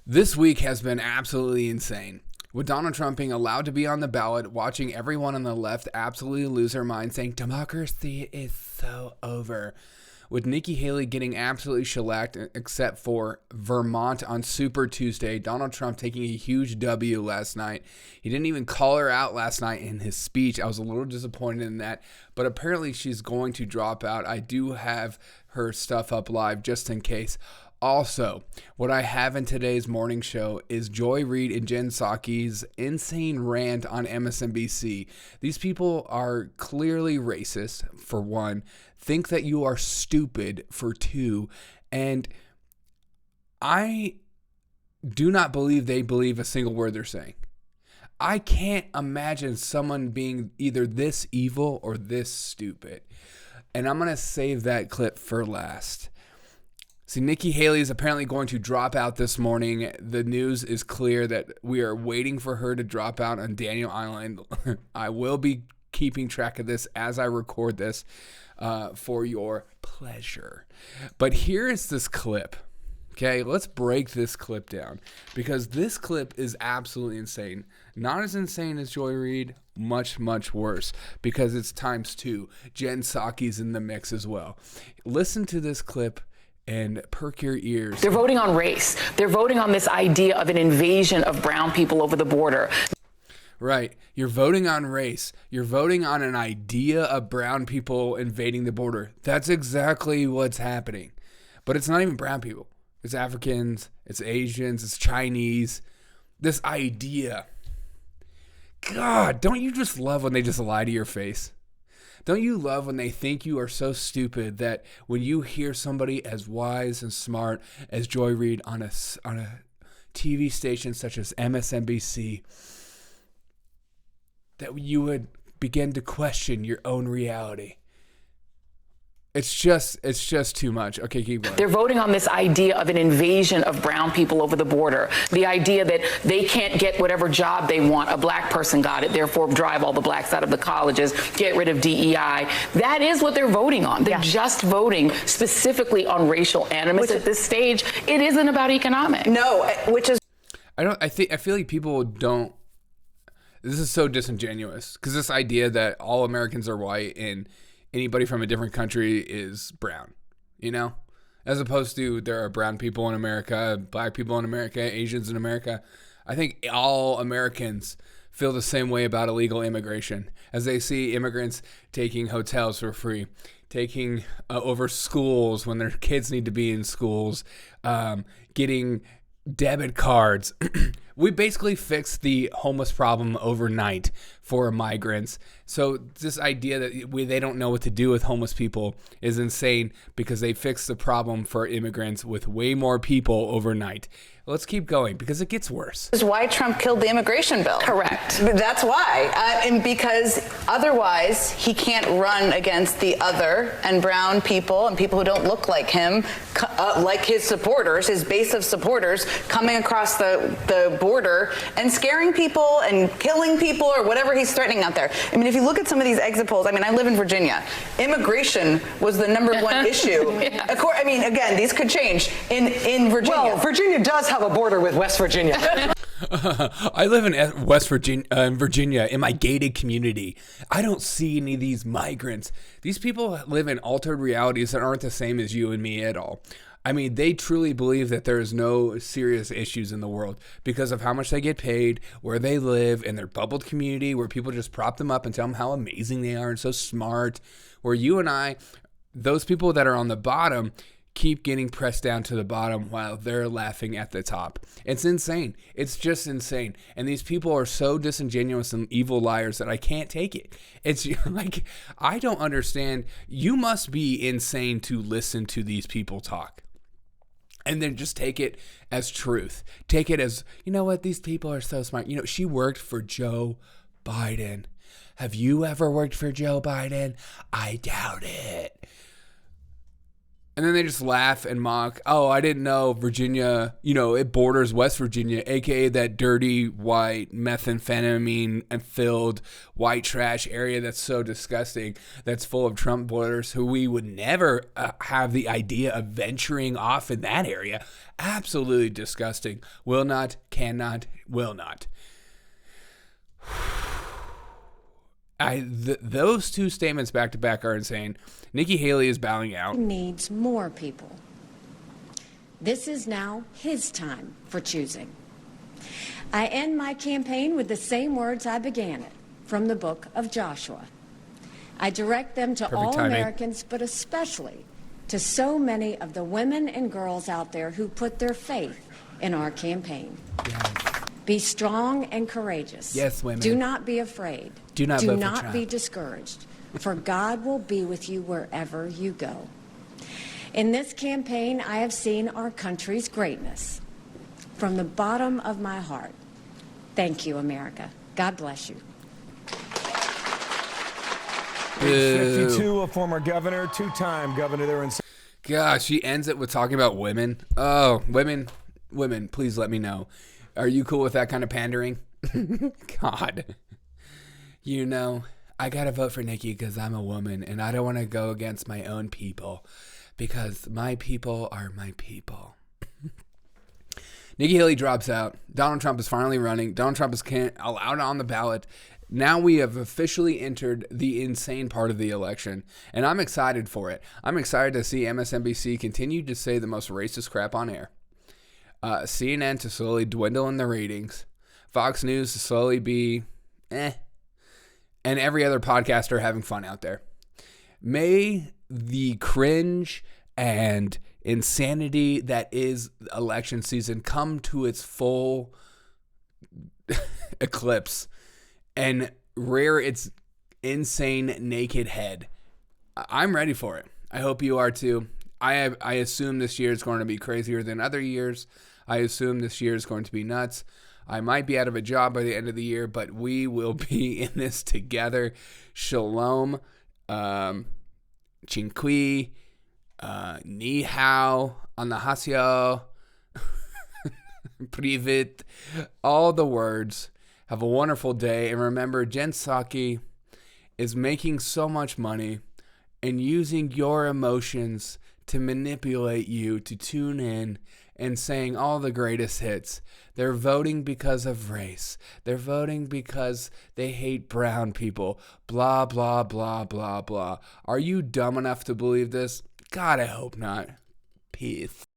This week has been absolutely insane. With Donald Trump being allowed to be on the ballot, watching everyone on the left absolutely lose their mind, saying democracy is so over. With Nikki Haley getting absolutely shellacked, except for Vermont on Super Tuesday, Donald Trump taking a huge W last night. He didn't even call her out last night in his speech. I was a little disappointed in that, but apparently she's going to drop out. I do have her stuff up live just in case. Also, what I have in today's morning show is Joy Reid and Jen Psaki's insane rant on MSNBC. These people are clearly racist, for one, think that you are stupid, for two, and I do not believe they believe a single word they're saying. I can't imagine someone being either this evil or this stupid. And I'm going to save that clip for last. See, Nikki Haley is apparently going to drop out this morning. The news is clear that we are waiting for her to drop out on Daniel Island. I will be keeping track of this as I record this for your pleasure. But here is this clip. Okay, let's break this clip down because this clip is absolutely insane. Not as insane as Joy Reid, much, much worse because it's times two. Jen Psaki's in the mix as well. Listen to this clip and perk your ears. They're voting on race. They're voting on this idea of an invasion of brown people over the border. Right. You're voting on race. You're voting on an idea of brown people invading the border. That's exactly what's happening. But it's not even brown people. It's Africans, it's Asians, it's Chinese. This idea. God, don't you just love when they just lie to your face? Don't you love when they think you are so stupid that when you hear somebody as wise and smart as Joy Reid on a TV station such as MSNBC, that you would begin to question your own reality? It's just too much. Okay, keep going. They're voting on this idea of an invasion of brown people over the border. The idea that they can't get whatever job they want. A black person got it, therefore drive all the blacks out of the colleges, get rid of DEI. That is what they're voting on. They're just voting specifically on racial animus at this stage. It isn't about economics. No, which is... I feel like people don't... This is so disingenuous because this idea that all Americans are white and anybody from a different country is brown, you know, as opposed to there are brown people in America, black people in America, Asians in America. I think all Americans feel the same way about illegal immigration as they see immigrants taking hotels for free, taking over schools when their kids need to be in schools, getting debit cards. We basically fixed the homeless problem overnight for migrants. So this idea that they don't know what to do with homeless people is insane because they fixed the problem for immigrants with way more people overnight. Let's keep going because it gets worse. This is why Trump killed the immigration bill. Correct. That's why. And because otherwise he can't run against the other and brown people and people who don't look like him, like his supporters, his base of supporters coming across the border and scaring people and killing people or whatever he's threatening out there. I mean, if you look at some of these exit polls, I mean, I live in Virginia. Immigration was the number one issue. I mean, again, these could change in Virginia. Well, Virginia does have a border with West Virginia. I live in West Virginia, in my gated community. I don't see any of these migrants. These people live in altered realities that aren't the same as you and me at all. I mean, they truly believe that there is no serious issues in the world because of how much they get paid, where they live, in their bubbled community, where people just prop them up and tell them how amazing they are and so smart. Where you and I, those people that are on the bottom, keep getting pressed down to the bottom while they're laughing at the top. It's insane. It's just insane. And these people are so disingenuous and evil liars that I can't take it. It's like, I don't understand. You must be insane to listen to these people talk. And then just take it as truth. Take it as, you know what, these people are so smart. You know, she worked for Joe Biden. Have you ever worked for Joe Biden? I doubt it. And then they just laugh and mock, oh, I didn't know Virginia, it borders West Virginia, a.k.a. that dirty, white, methamphetamine-filled white trash area that's so disgusting, that's full of Trump voters who we would never have the idea of venturing off in that area. Absolutely disgusting. Will not, cannot, will not. Those two statements back to back are insane. Nikki Haley is bowing out. Needs more people. This is now his time for choosing. I end my campaign with the same words I began it, from the book of Joshua. I direct them to all Americans, but especially to so many of the women and girls out there who put their faith in our campaign. Yes. Be strong and courageous. Yes, women. Do not be afraid. Do not vote for Trump. Do not be discouraged, for God will be with you wherever you go. In this campaign, I have seen our country's greatness. From the bottom of my heart, thank you, America. God bless you. Boo. 52, a former governor, two-time governor there in... Gosh, she ends it with talking about women. Oh, women, please let me know. Are you cool with that kind of pandering? God. I got to vote for Nikki because I'm a woman and I don't want to go against my own people because my people are my people. Nikki Haley drops out. Donald Trump is finally running. Donald Trump is allowed on the ballot. Now we have officially entered the insane part of the election, and I'm excited for it. I'm excited to see MSNBC continue to say the most racist crap on air. CNN to slowly dwindle in the ratings. Fox News to slowly be and every other podcaster having fun out there. May the cringe and insanity that is election season come to its full eclipse and rear its insane naked head. I'm ready for it. I hope you are too. I assume this year is going to be crazier than other years. I assume this year is going to be nuts. I might be out of a job by the end of the year, but we will be in this together. Shalom, Chinqui, Ni Hao, Annyeonghaseyo, Privet, all the words. Have a wonderful day. And remember, Jen Psaki is making so much money and using your emotions to manipulate you to tune in and saying all the greatest hits. They're voting because of race. They're voting because they hate brown people. Blah, blah, blah, blah, blah. Are you dumb enough to believe this? God, I hope not. Peace.